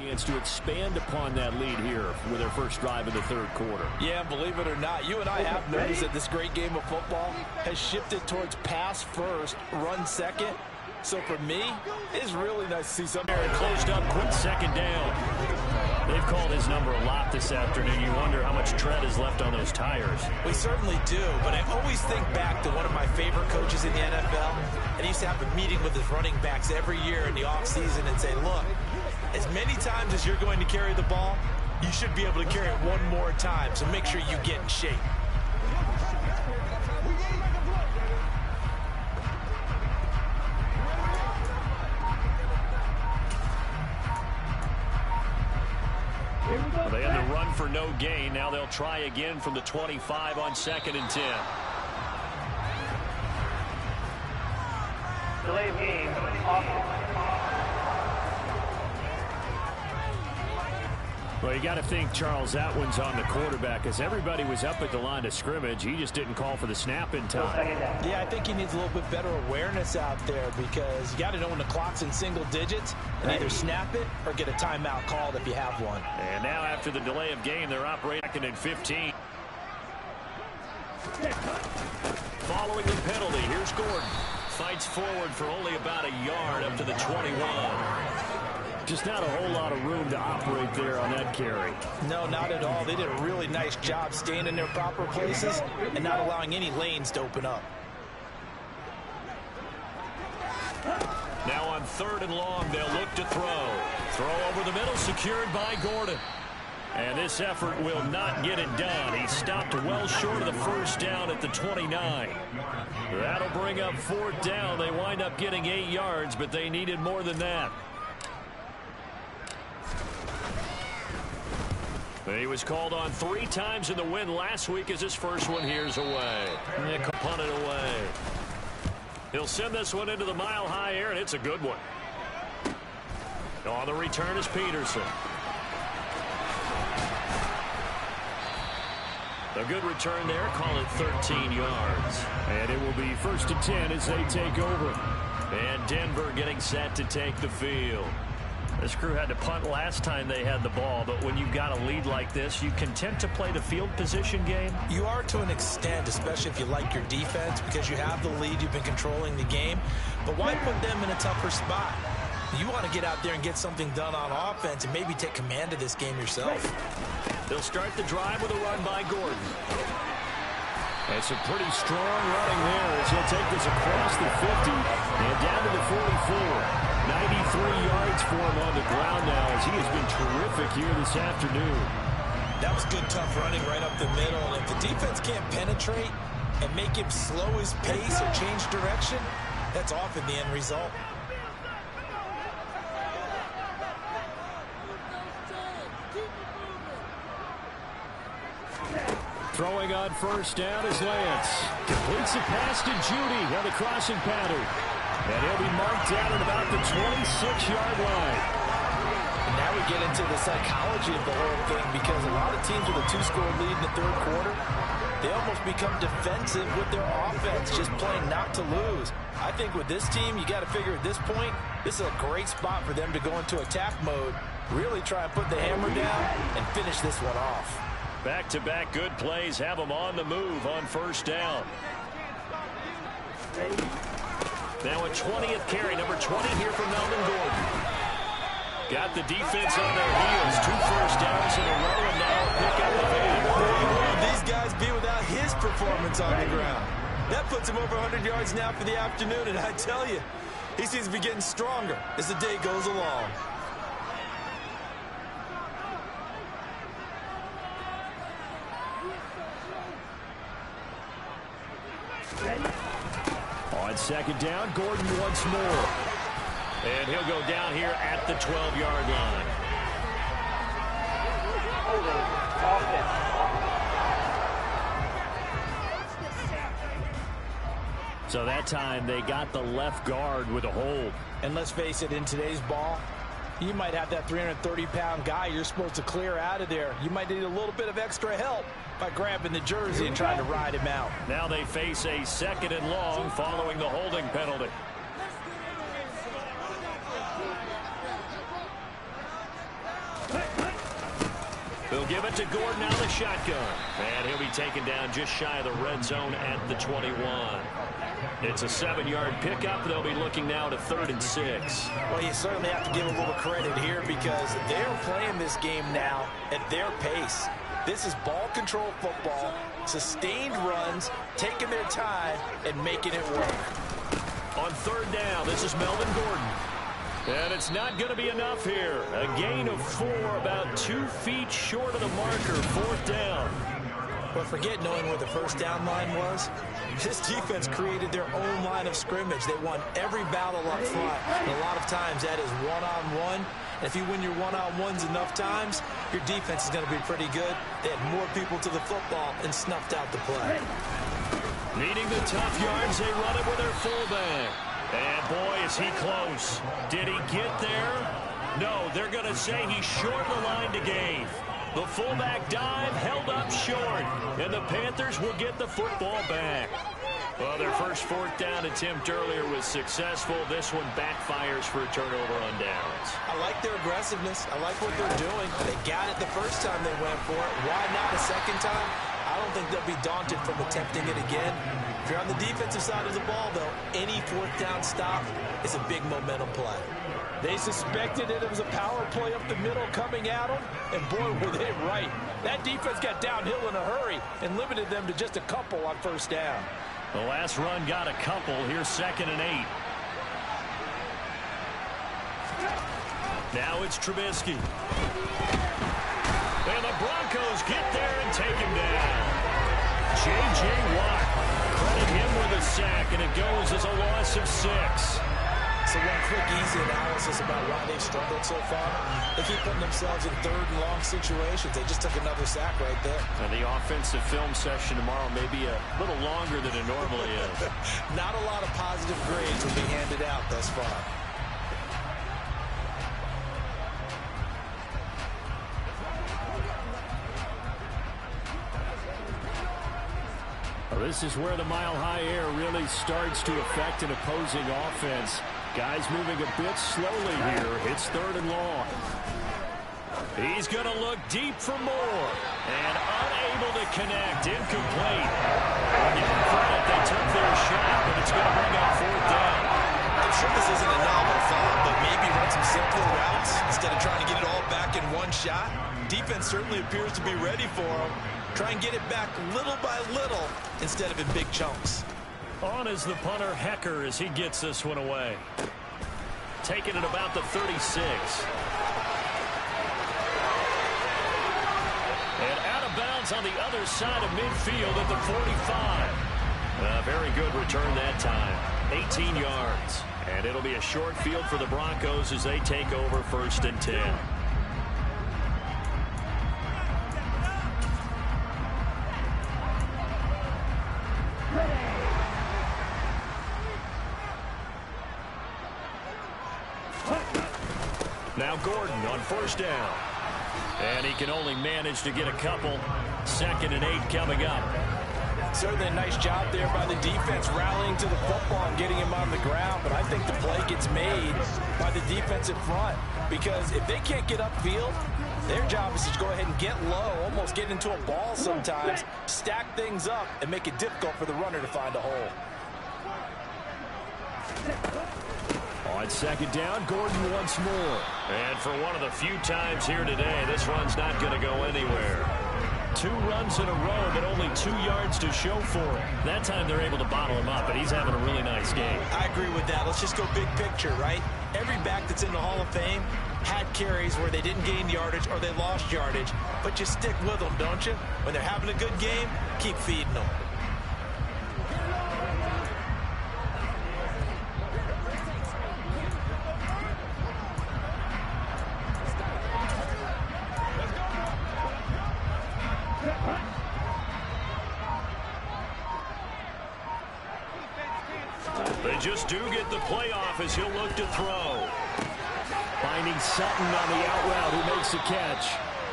chance to expand upon that lead here with their first drive of the third quarter. Yeah, believe it or not, you and I have noticed that this great game of football has shifted towards pass first, run second. So for me, it's really nice to see something. Closed up, quick second down. They've called his number a lot this afternoon. You wonder how much tread is left on those tires. We certainly do, but I always think back to one of my favorite coaches in the NFL, and he used to have a meeting with his running backs every year in the offseason and say, look, as many times as you're going to carry the ball, you should be able to carry it one more time, so make sure you get in shape. They had to run for no gain. Now they'll try again from the 25 on 2nd and 10. Delay of game. Well, you got to think, Charles, that one's on the quarterback, as everybody was up at the line of scrimmage. He just didn't call for the snap in time. Yeah, I think he needs a little bit better awareness out there, because you got to know when the clock's in single digits and either snap it or get a timeout called if you have one. And now after the delay of game, they're operating 2nd and 15. Following the penalty, here's Gordon. Fights forward for only about a yard up to the 21. Just not a whole lot of room to operate there on that carry. No, not at all. They did a really nice job staying in their proper places and not allowing any lanes to open up. Now on 3rd and long, they'll look to throw. Throw over the middle, secured by Gordon. And this effort will not get it done. He stopped well short of the first down at the 29. That'll bring up 4th down. They wind up getting 8 yards, but they needed more than that. He was called on 3 times in the win last week, as his first one here's away. Nick punted away. He'll send this one into the mile-high air, and it's a good one. On the return is Peterson. A good return there, call it 13 yards. And it will be 1st and 10 as they take over. And Denver getting set to take the field. This crew had to punt last time they had the ball, but when you've got a lead like this, you content to play the field position game? You are to an extent, especially if you like your defense, because you have the lead, you've been controlling the game. But why put them in a tougher spot? You want to get out there and get something done on offense and maybe take command of this game yourself. They'll start the drive with a run by Gordon. That's a pretty strong running there as he'll take this across the 50 and down to the 44. 93 yards for him on the ground now, as he has been terrific here this afternoon. That was good, tough running right up the middle. And if the defense can't penetrate and make him slow his pace or change direction, that's often the end result. Throwing on 1st down is Lance. Completes the pass to Judy on the crossing pattern. And he'll be marked down at about the 26-yard line. And now we get into the psychology of the whole thing, because a lot of teams with a 2-score lead in the 3rd quarter, they almost become defensive with their offense, just playing not to lose. I think with this team, you got to figure at this point, this is a great spot for them to go into attack mode, really try and put the hammer down and finish this one off. Back-to-back good plays have them on the move on 1st down. Now a 20th carry, number 20 here from Melvin Gordon. Got the defense on their heels. 2 first downs in a row, and now pick up the lead. Where would these guys be without his performance on the ground? That puts him over 100 yards now for the afternoon, and I tell you, he seems to be getting stronger as the day goes along. On 2nd down, Gordon once more. And he'll go down here at the 12-yard line. So that time they got the left guard with a hold. And let's face it, in today's ball, you might have that 330-pound guy you're supposed to clear out of there. You might need a little bit of extra help by grabbing the jersey and trying to ride him out. Now they face a 2nd and long following the holding penalty. He'll give it to Gordon out of the shotgun. And he'll be taken down just shy of the red zone at the 21. It's a 7-yard pickup. They'll be looking now to 3rd and 6. Well, you certainly have to give a little credit here because they're playing this game now at their pace. This is ball control football, sustained runs, taking their time, and making it work. On 3rd down, this is Melvin Gordon. And it's not going to be enough here. A gain of 4, about 2 feet short of the marker, 4th down. But forget knowing where the first down line was. This defense created their own line of scrimmage. They won every battle up front. And a lot of times that is one-on-one. And if you win your one-on-ones enough times, your defense is going to be pretty good. They had more people to the football and snuffed out the play. Needing the tough yards, they run it with their fullback. And boy, is he close. Did he get there? No, they're going to say he's short the line to gain. The fullback dive held up short, and the Panthers will get the football back. Well, their first 4th down attempt earlier was successful. This one backfires for a turnover on downs. I like their aggressiveness. I like what they're doing. They got it the first time they went for it. Why not a second time? I don't think they'll be daunted from attempting it again. If you're on the defensive side of the ball, though, any 4th down stop is a big momentum play. They suspected it was a power play up the middle coming at them, and boy, were they right. That defense got downhill in a hurry and limited them to just a couple on 1st down. The last run got a couple. Here's 2nd and 8. Now it's Trubisky. And the Broncos get there and take him down. J.J. Watt, credit him with a sack, and it goes as a loss of 6. So one quick, easy analysis about why they've struggled so far. They keep putting themselves in 3rd and long situations. They just took another sack right there. And the offensive film session tomorrow may be a little longer than it normally is. Not a lot of positive grades will be handed out thus far. Well, this is where the mile-high air really starts to affect an opposing offense. Guys moving a bit slowly here. It's 3rd and long. He's going to look deep for more. And unable to connect. Incomplete. I'll give them credit. They took their shot, but it's going to bring up 4th down. I'm sure this isn't a novel thought, but maybe run some simpler routes instead of trying to get it all back in one shot. Defense certainly appears to be ready for them. Try and get it back little by little instead of in big chunks. On is the punter, Hecker, as he gets this one away. Taking it about the 36. And out of bounds on the other side of midfield at the 45. A very good return that time. 18 yards. And it'll be a short field for the Broncos as they take over 1st and 10. Now Gordon on 1st down. And he can only manage to get a couple. 2nd and 8 coming up. Certainly a nice job there by the defense rallying to the football and getting him on the ground. But I think the play gets made by the defensive front. Because if they can't get upfield, their job is to go ahead and get low, almost get into a ball sometimes, stack things up, and make it difficult for the runner to find a hole. On 2nd down, Gordon once more. And for one of the few times here today, this run's not going to go anywhere. 2 runs in a row, but only 2 yards to show for it. That time they're able to bottle him up, and he's having a really nice game. I agree with that. Let's just go big picture, right? Every back that's in the Hall of Fame had carries where they didn't gain yardage or they lost yardage. But you stick with them, don't you? When they're having a good game, keep feeding them. They just do get the playoff as he'll look to throw. Finding Sutton on the out route who makes the catch.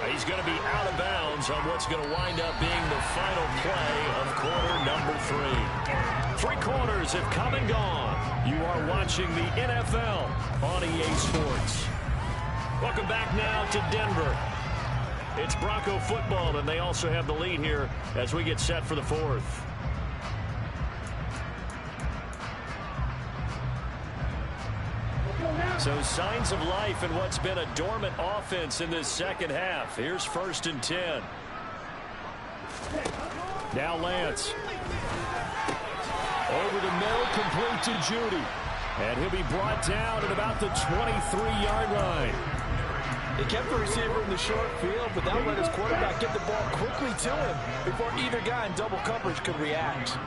He's going to be out of bounds on what's going to wind up being the final play of quarter number 3. 3 quarters have come and gone. You are watching the NFL on EA Sports. Welcome back now to Denver. It's Bronco football, and they also have the lead here as we get set for the fourth. So signs of life in what's been a dormant offense in this second half. Here's 1st and 10. Now Lance. Over the middle, complete to Judy. And he'll be brought down at about the 23-yard line. They kept the receiver in the short field, but that let his quarterback get the ball quickly to him before either guy in double coverage could react.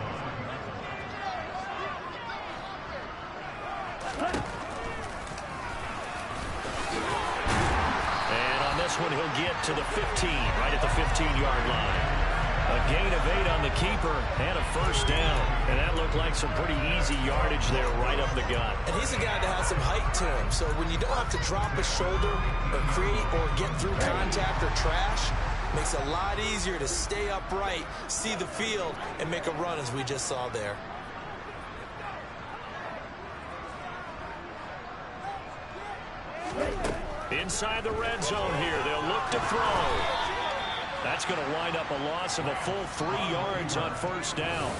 And on this one, he'll get to the 15, right at the 15-yard line. A gain of 8 on the keeper and a 1st down. And that looked like some pretty easy yardage there right up the gut. And he's a guy that has some height to him. So when you don't have to drop a shoulder or create or get through contact or trash, makes it a lot easier to stay upright, see the field, and make a run as we just saw there. Inside the red zone here, they'll look to throw. That's going to wind up a loss of a full 3 yards on 1st down.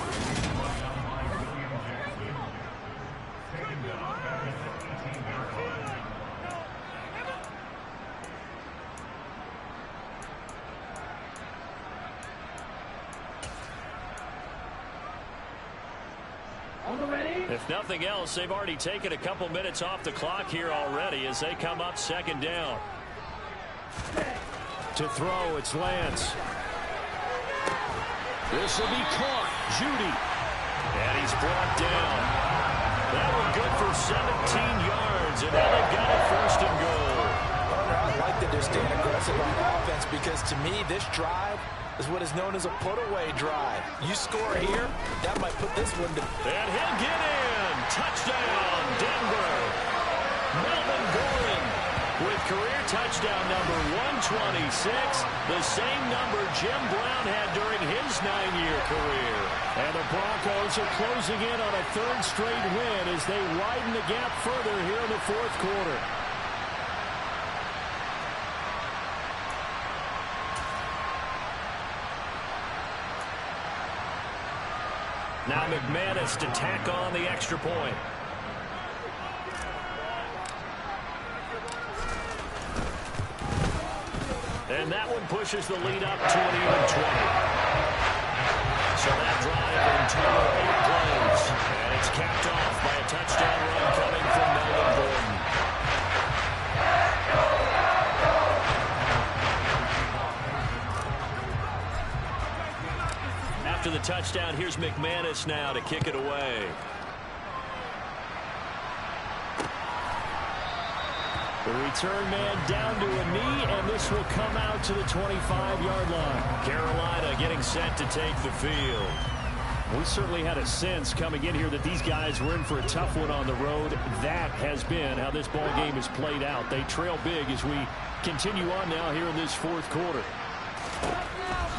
If nothing else, they've already taken a couple minutes off the clock here already as they come up 2nd down. To throw, it's Lance. This will be caught. Judy. And he's brought down. That one good for 17 yards, and now they've got it 1st and goal. I like that they're staying aggressive on offense because, to me, this drive is what is known as a put-away drive. You score here, that might put this one to... And he'll get in. Touchdown, Denver. Melvin Gordon with career touchdown number 126, the same number Jim Brown had during his 9-year career. And the Broncos are closing in on a 3rd straight win as they widen the gap further here in the 4th quarter. Now McManus to tack on the extra point. And that one pushes the lead up to an even 20. So that drive in total 8 plays. And it's capped off by a touchdown run coming from Melvin Gordon. After the touchdown, here's McManus now to kick it away. The return man down to a knee, and this will come out to the 25-yard line. Carolina getting set to take the field. We certainly had a sense coming in here that these guys were in for a tough one on the road. That has been how this ball game has played out. They trail big as we continue on now here in this 4th quarter.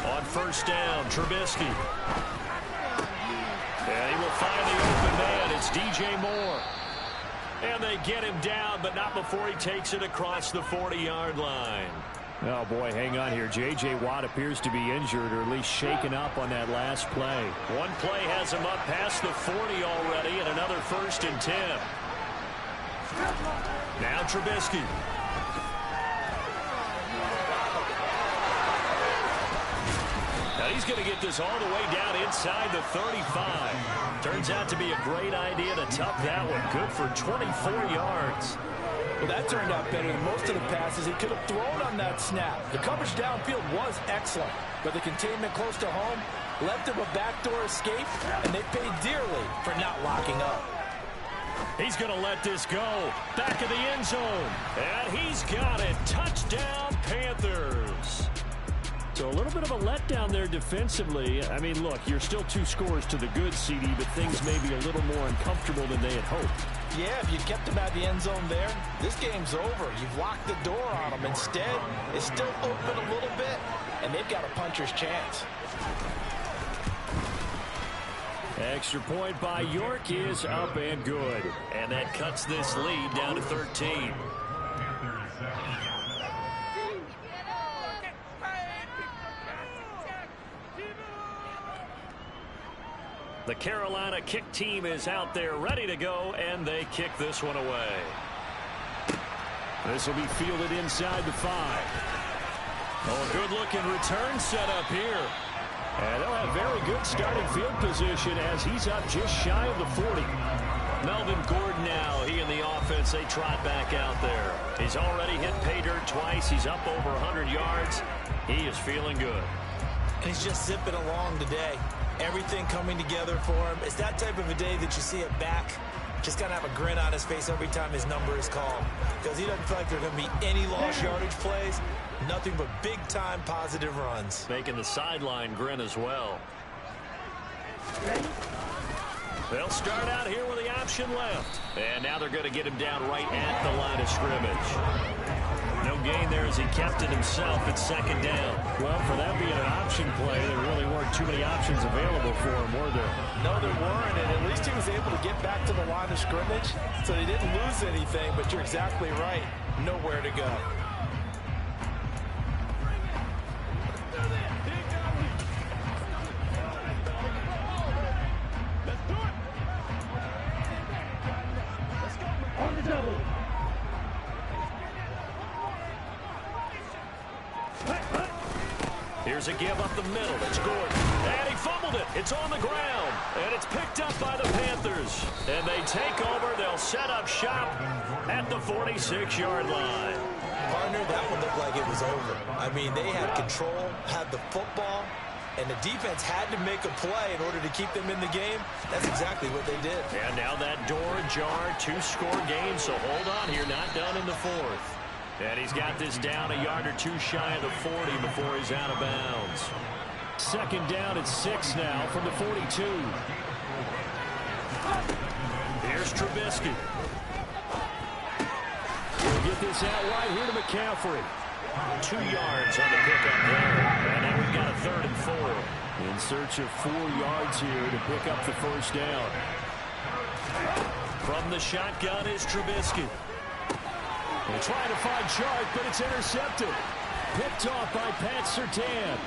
On 1st down, Trubisky. And he will find the open man. It's DJ Moore. And they get him down, but not before he takes it across the 40-yard line. Oh, boy, hang on here. J.J. Watt appears to be injured or at least shaken up on that last play. One play has him up past the 40 already, and another 1st and 10. Now Trubisky. Now he's going to get this all the way down inside the 35. Turns out to be a great idea to tuck that one. Good for 24 yards. Well, that turned out better than most of the passes he could have thrown on that snap. The coverage downfield was excellent, but the containment close to home left him a backdoor escape, and they paid dearly for not locking up. He's going to let this go. Back of the end zone. And he's got it. Touchdown, Panthers. So a little bit of a letdown there defensively. I mean, look, you're still 2 scores to the good, CD, but things may be a little more uncomfortable than they had hoped. Yeah, if you kept them at the end zone there, this game's over. You've locked the door on them. Instead, it's still open a little bit, and they've got a puncher's chance. Extra point by York is up and good. And that cuts this lead down to 13. The Carolina kick team is out there ready to go, and they kick this one away. This will be fielded inside the 5. Oh, good-looking return set up here. And they'll have very good starting field position as he's up just shy of the 40. Melvin Gordon now, he and the offense, they trot back out there. He's already hit pay dirt twice. He's up over 100 yards. He is feeling good. And he's just zipping along today. Everything coming together for him. It's that type of a day that you see it back. Just got to have a grin on his face every time his number is called. Because he doesn't feel like there are going to be any lost yardage plays. Nothing but big-time positive runs. Making the sideline grin as well. They'll start out here with the option left. And now they're going to get him down right at the line of scrimmage. No gain there as he kept it himself at second down. Well, for that being an option play, there really weren't too many options available for him, were there? No, there weren't, and at least he was able to get back to the line of scrimmage, so he didn't lose anything, but you're exactly right. Nowhere to go. Here's a give up the middle. It's Gordon. And he fumbled it. It's on the ground. And it's picked up by the Panthers. And they take over. They'll set up shop at the 46-yard line. Partner, that one looked like it was over. I mean, they had control, had the football, and the defense had to make a play in order to keep them in the game. That's exactly what they did. And now that door ajar, 2-score game. So hold on here. Not done in the 4th. And he's got this down a yard or 2 shy of the 40 before he's out of bounds. Second down at 6 now from the 42. Here's Trubisky. We'll get this out right here to McCaffrey. 2 yards on the pickup there. And now we've got a 3rd and 4. In search of 4 yards here to pick up the first down. From the shotgun is Trubisky. They're trying to find Chark, but it's intercepted. Picked off by Pat Surtain.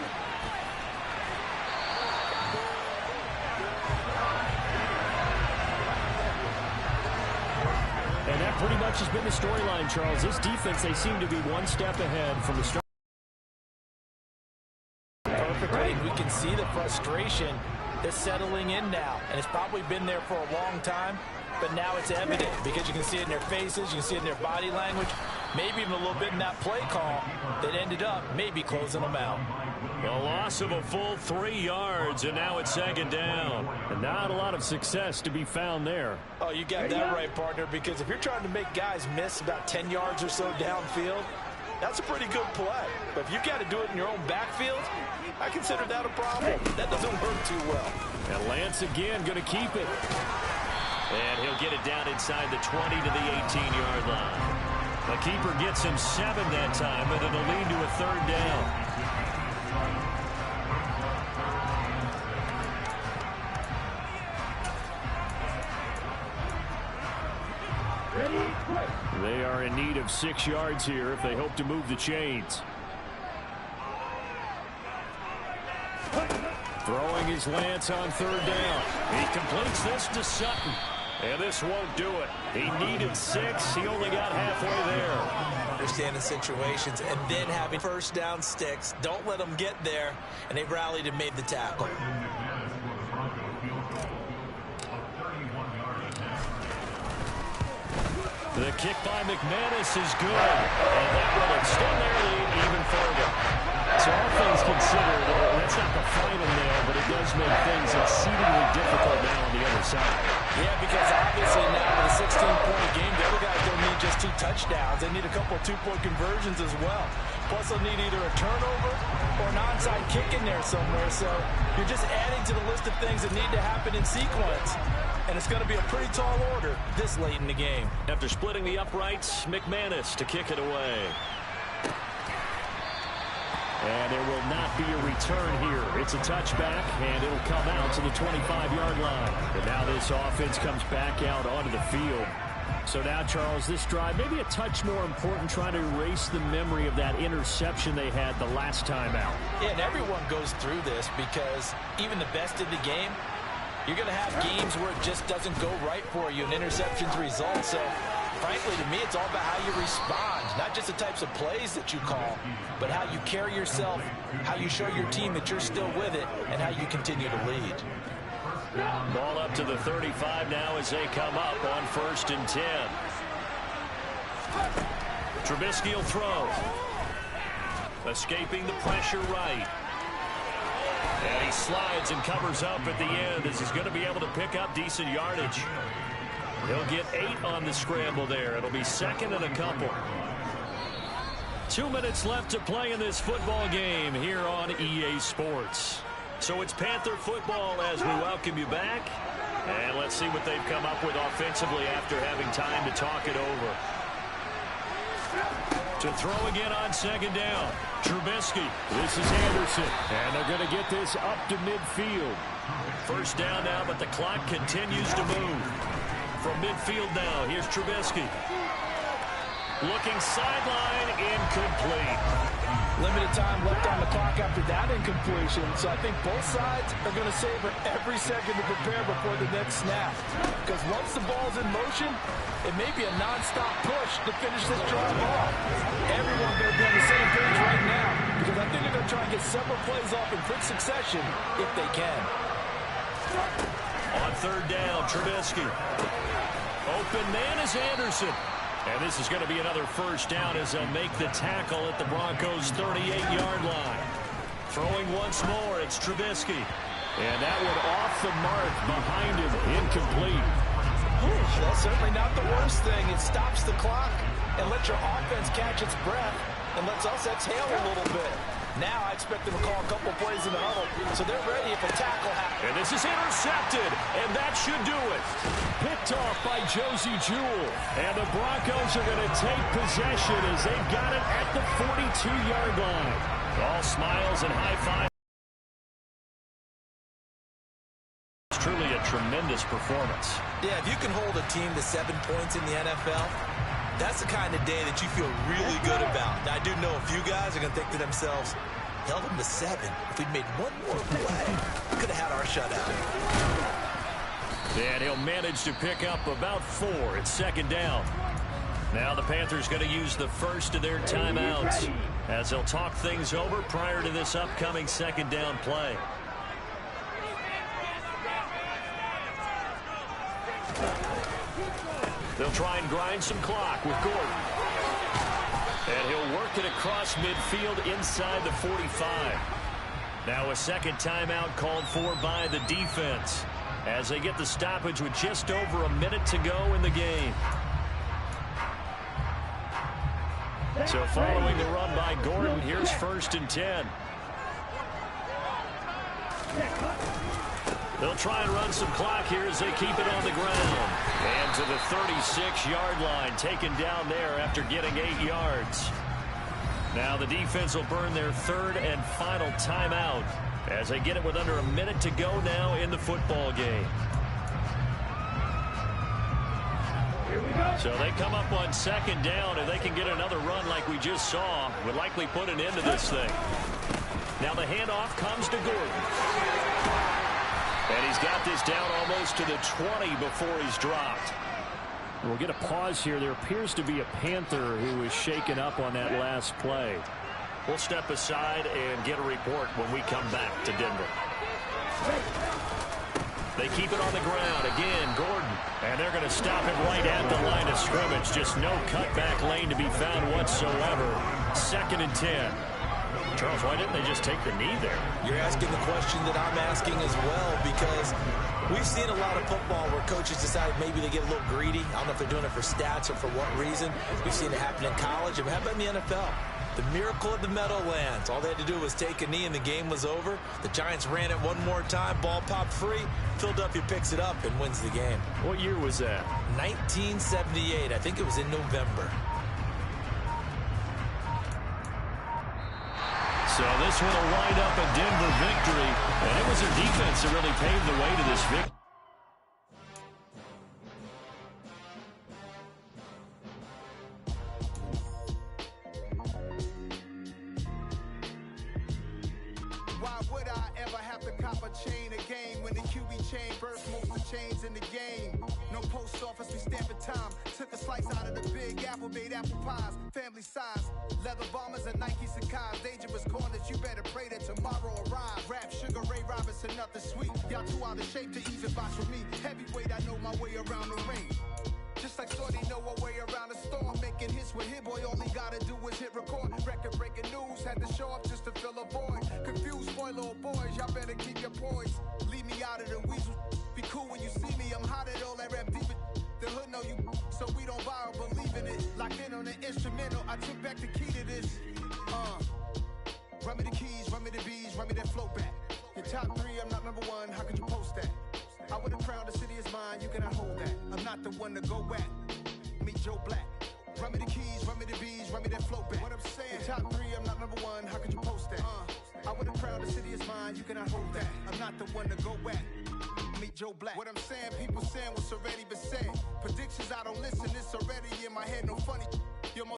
And that pretty much has been the storyline, Charles. This defense, they seem to be one step ahead from the start. Perfectly. We can see the frustration that's settling in now. And it's probably been there for a long time. But now it's evident because you can see it in their faces, you can see it in their body language, maybe even a little bit in that play call that ended up maybe closing them out. The loss of a full 3 yards, and now it's second down. And not a lot of success to be found there. Oh, you got that right, partner, because if you're trying to make guys miss about 10 yards or so downfield, that's a pretty good play. But if you've got to do it in your own backfield, I consider that a problem. That doesn't work too well. And Lance again going to keep it. And he'll get it down inside the 20 to the 18-yard line. The keeper gets him 7 that time, but it'll lead to a 3rd down. They are in need of 6 yards here if they hope to move the chains. Throwing his Lance on 3rd down. He completes this to Sutton. And this won't do it. He needed 6. He only got halfway there. Understanding situations and then having first down sticks. Don't let them get there. And they rallied and made the tackle. The kick by McManus is good. And that will extend their lead even further. So all things considered, that's not the final nail, but it does make things exceedingly difficult now on the other side. Yeah, because obviously now with a 16-point game, the other guys don't need just 2 touchdowns. They need a couple of 2-point conversions as well. Plus, they'll need either a turnover or an onside kick in there somewhere. So you're just adding to the list of things that need to happen in sequence. And it's going to be a pretty tall order this late in the game. After splitting the uprights, McManus to kick it away. And there will not be a return here. It's a touchback, and it'll come out to the 25-yard line. And now this offense comes back out onto the field. So now, Charles, this drive, maybe a touch more important, trying to erase the memory of that interception they had the last time out. Yeah, and everyone goes through this because even the best in the game, You're going to have games where it just doesn't go right for you, and interceptions result. So, frankly, to me, it's all about how you respond. Not just the types of plays that you call, but how you carry yourself, how you show your team that you're still with it, and how you continue to lead. Ball up to the 35 now as they come up on 1st and 10. Trubisky will throw. Escaping the pressure right. And he slides and covers up at the end as he's going to be able to pick up decent yardage. He'll get 8 on the scramble there. It'll be 2nd and a couple. 2 minutes left to play in this football game here on EA Sports. So it's Panther football as we welcome you back. And let's see what they've come up with offensively after having time to talk it over. To throw again on 2nd down. Trubisky. This is Anderson. And they're going to get this up to midfield. 1st down now, but the clock continues to move. From midfield now, here's Trubisky. Looking sideline, incomplete. Limited time left on the clock after that incompletion, so I think both sides are going to savor every second to prepare before the next snap. Because once the ball's in motion, it may be a non-stop push to finish this drive off. Everyone's going to be on the same page right now, because I think they're going to try and get several plays off in quick succession if they can. On 3rd down, Trubisky. Open man is Anderson. And this is going to be another 1st down as they'll make the tackle at the Broncos' 38-yard line. Throwing once more, it's Trubisky. And that one off the mark behind him, incomplete. That's certainly not the worst thing. It stops the clock and lets your offense catch its breath and lets us exhale a little bit. Now I expect them to call a couple plays in the huddle, so they're ready if a tackle happens. And this is intercepted, and that should do it. Picked off by Josie Jewell. And the Broncos are going to take possession as they've got it at the 42-yard line. All smiles and high five. It's truly a tremendous performance. Yeah, if you can hold a team to 7 points in the NFL, that's the kind of day that you feel really good about. Now, I do know a few guys are going to think to themselves, held them to 7. If we'd made one more play, we could have had our shutout. And he'll manage to pick up about 4. It's 2nd down. Now the Panthers going to use the first of their timeouts as they'll talk things over prior to this upcoming 2nd down play. They'll try and grind some clock with Gordon. And he'll work it across midfield inside the 45. Now a 2nd timeout called for by the defense as they get the stoppage with just over a minute to go in the game. So following the run by Gordon, here's 1st and 10. They'll try and run some clock here as they keep it on the ground. And to the 36-yard line, taken down there after getting 8 yards. Now the defense will burn their 3rd and final timeout as they get it with under a minute to go now in the football game. So they come up on 2nd down, and they can get another run like we just saw. Would likely put an end to this thing. Now the handoff comes to Gordon. And he's got this down almost to the 20 before he's dropped. We'll get a pause here. There appears to be a Panther who was shaken up on that last play. We'll step aside and get a report when we come back to Denver. They keep it on the ground. Again, Gordon. And they're going to stop it right at the line of scrimmage. Just no cutback lane to be found whatsoever. 2nd and 10. Charles, why didn't they just take the knee there? You're asking the question that I'm asking as well, because we've seen a lot of football where coaches decide maybe they get a little greedy. I don't know if they're doing it for stats or for what reason. We've seen it happen in college. And how about in the NFL? The miracle of the Meadowlands. All they had to do was take a knee and the game was over. The Giants ran it one more time. Ball popped free. Philadelphia picks it up and wins the game. What year was that? 1978. I think it was in November. So this one will wind up a Denver victory. And it was their defense that really paved the way to this victory. Why would I ever have to cop a chain a game when the QB chain burst, most of the chains in the game. No post office, we stamping time. Took a slice out of the big apple, made apple pies. Family size, leather bombers and Nike Sacai's. Dangerous corners, you better pray that tomorrow arrive. Rap, Sugar Ray Robinson, nothing sweet. Y'all too out of shape to even box with me. Heavyweight, I know my way around the ring. Just like Shorty know her way around the storm. Making hits with Hit Boy, all he gotta do is hit record. Record-breaking news, had to show up just to fill a void. Confused boy, little boys, y'all better keep your poise. Leave me out of the weasel. Be cool when you see me, I'm hot at all that rap deep. The hood know you, so we don't borrow, believe in it. Locked in on the instrumental, I took back the key to this. Run me the keys, run me the bees, run me that flow back. Your top 3, I'm not number 1, how could you post that? I would have crowned the city is mine, you cannot hold that. I'm not the one to go back. Meet Joe Black. Run me the keys, run me the bees, run me that flow back. What I'm saying, your top 3, I'm not number 1, how could you post that? I would have crowned the city is mine, you cannot hold that. I'm not the one to go back. Meet Joe Black. What I'm saying, people saying what's already been said. Predictions, I don't listen, it's already in my head, no funny.